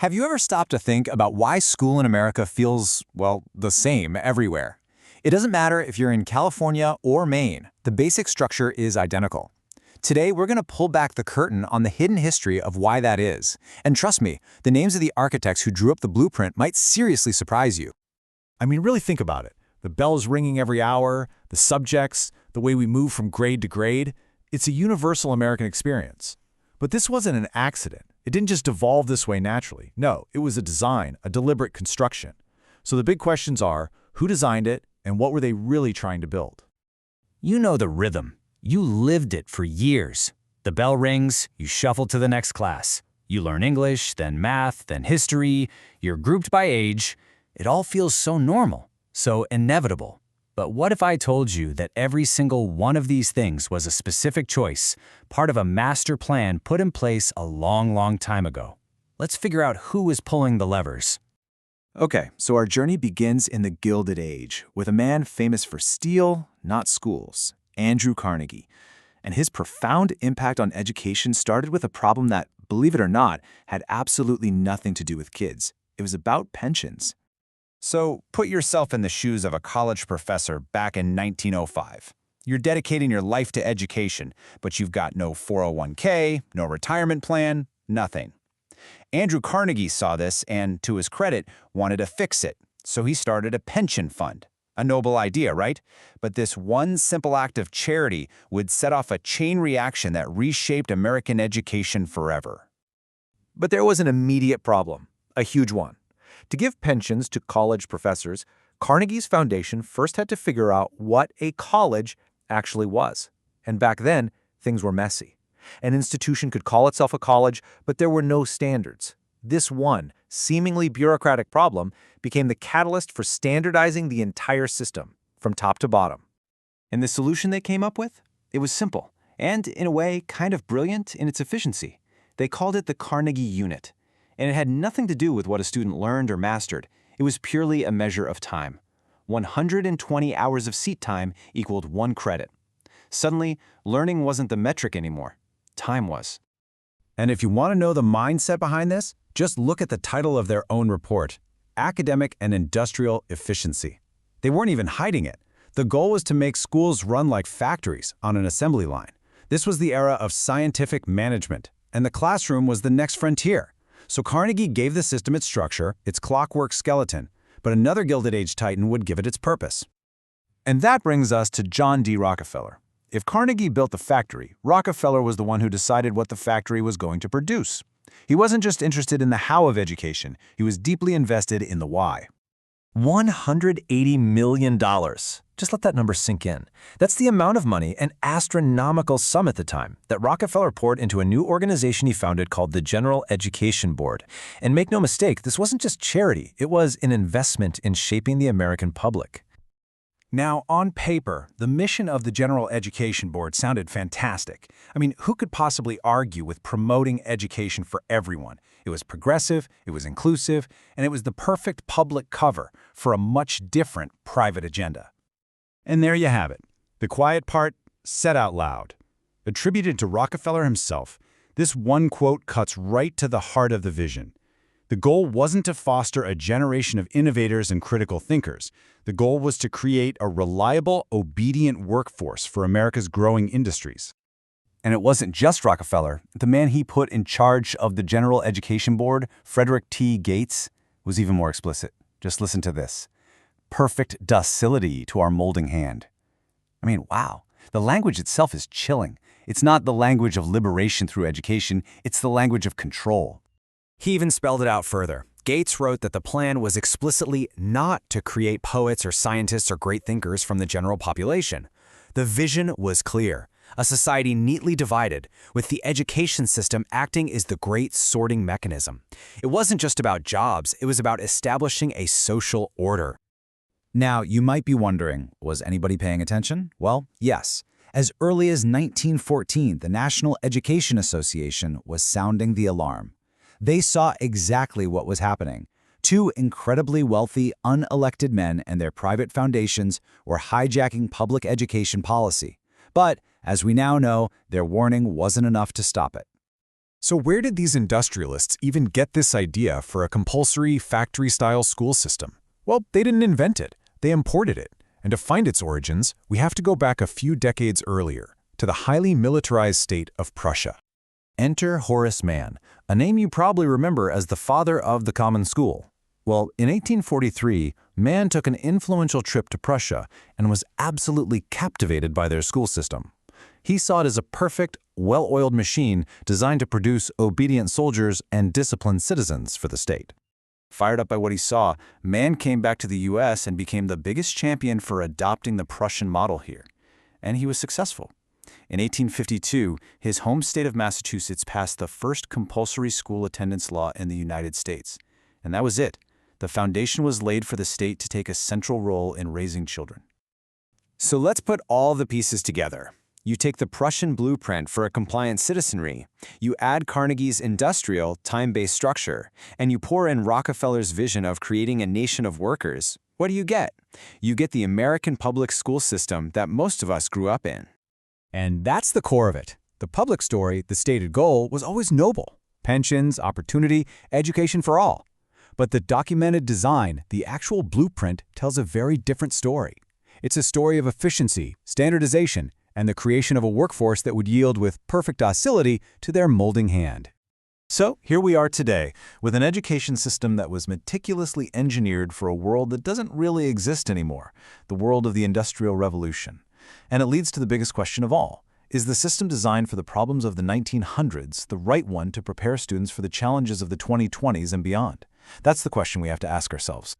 Have you ever stopped to think about why school in America feels, well, the same everywhere? It doesn't matter if you're in California or Maine, the basic structure is identical. Today, we're going to pull back the curtain on the hidden history of why that is. And trust me, the names of the architects who drew up the blueprint might seriously surprise you. Really think about it. The bells ringing every hour, the subjects, the way we move from grade to grade. It's a universal American experience. But this wasn't an accident. It didn't just evolve this way naturally. No, it was a design, a deliberate construction. So the big questions are, who designed it, and what were they really trying to build? You know the rhythm. You lived it for years. The bell rings, you shuffle to the next class. You learn English, then math, then history. You're grouped by age. It all feels so normal, so inevitable. But what if I told you that every single one of these things was a specific choice, part of a master plan put in place a long, long time ago? Let's figure out who was pulling the levers. Okay, so our journey begins in the Gilded Age, with a man famous for steel, not schools, Andrew Carnegie. And his profound impact on education started with a problem that, believe it or not, had absolutely nothing to do with kids. It was about pensions. So put yourself in the shoes of a college professor back in 1905. You're dedicating your life to education, but you've got no 401k, no retirement plan, nothing. Andrew Carnegie saw this and, to his credit, wanted to fix it, so he started a pension fund. A noble idea, right? But this one simple act of charity would set off a chain reaction that reshaped American education forever. But there was an immediate problem, a huge one. To give pensions to college professors, Carnegie's foundation first had to figure out what a college actually was. And back then, things were messy. An institution could call itself a college, but there were no standards. This one, seemingly bureaucratic problem became the catalyst for standardizing the entire system, from top to bottom. And the solution they came up with? It was simple, and in a way, kind of brilliant in its efficiency. They called it the Carnegie Unit. And it had nothing to do with what a student learned or mastered. It was purely a measure of time. 120 hours of seat time equaled 1 credit. Suddenly, learning wasn't the metric anymore. Time was. And if you want to know the mindset behind this, just look at the title of their own report, Academic and Industrial Efficiency. They weren't even hiding it. The goal was to make schools run like factories on an assembly line. This was the era of scientific management, and the classroom was the next frontier. So Carnegie gave the system its structure, its clockwork skeleton, but another Gilded Age titan would give it its purpose. And that brings us to John D. Rockefeller. If Carnegie built the factory, Rockefeller was the one who decided what the factory was going to produce. He wasn't just interested in the how of education, he was deeply invested in the why. $180 million. Just let that number sink in. That's the amount of money, an astronomical sum at the time, that Rockefeller poured into a new organization he founded called the General Education Board. And make no mistake, this wasn't just charity, it was an investment in shaping the American public. Now, on paper, the mission of the General Education Board sounded fantastic. Who could possibly argue with promoting education for everyone? It was progressive, it was inclusive, and it was the perfect public cover for a much different private agenda. And there you have it. The quiet part, said out loud. Attributed to Rockefeller himself, this one quote cuts right to the heart of the vision. The goal wasn't to foster a generation of innovators and critical thinkers. The goal was to create a reliable, obedient workforce for America's growing industries. And it wasn't just Rockefeller. The man he put in charge of the General Education Board, Frederick T. Gates, was even more explicit. Just listen to this. Perfect docility to our molding hand. Wow. The language itself is chilling. It's not the language of liberation through education, it's the language of control. He even spelled it out further. Gates wrote that the plan was explicitly not to create poets or scientists or great thinkers from the general population. The vision was clear. A society neatly divided, with the education system acting as the great sorting mechanism. It wasn't just about jobs, it was about establishing a social order. Now, you might be wondering, was anybody paying attention? Well, yes. As early as 1914, the National Education Association was sounding the alarm. They saw exactly what was happening. Two incredibly wealthy, unelected men and their private foundations were hijacking public education policy. But, as we now know, their warning wasn't enough to stop it. So where did these industrialists even get this idea for a compulsory factory-style school system? Well, they didn't invent it. They imported it. And to find its origins, we have to go back a few decades earlier, to the highly militarized state of Prussia. Enter Horace Mann, a name you probably remember as the father of the common school. Well, in 1843, Mann took an influential trip to Prussia and was absolutely captivated by their school system. He saw it as a perfect, well-oiled machine designed to produce obedient soldiers and disciplined citizens for the state. Fired up by what he saw, Mann came back to the U.S. and became the biggest champion for adopting the Prussian model here. And he was successful. In 1852, his home state of Massachusetts passed the first compulsory school attendance law in the United States. And that was it. The foundation was laid for the state to take a central role in raising children. So let's put all the pieces together. You take the Prussian blueprint for a compliant citizenry, you add Carnegie's industrial, time-based structure, and you pour in Rockefeller's vision of creating a nation of workers. What do you get? You get the American public school system that most of us grew up in. And that's the core of it. The public story, the stated goal, was always noble. Pensions, opportunity, education for all. But the documented design, the actual blueprint, tells a very different story. It's a story of efficiency, standardization, and the creation of a workforce that would yield with perfect docility to their molding hand. So here we are today, with an education system that was meticulously engineered for a world that doesn't really exist anymore, the world of the Industrial Revolution. And it leads to the biggest question of all. Is the system designed for the problems of the 1900s the right one to prepare students for the challenges of the 2020s and beyond? That's the question we have to ask ourselves.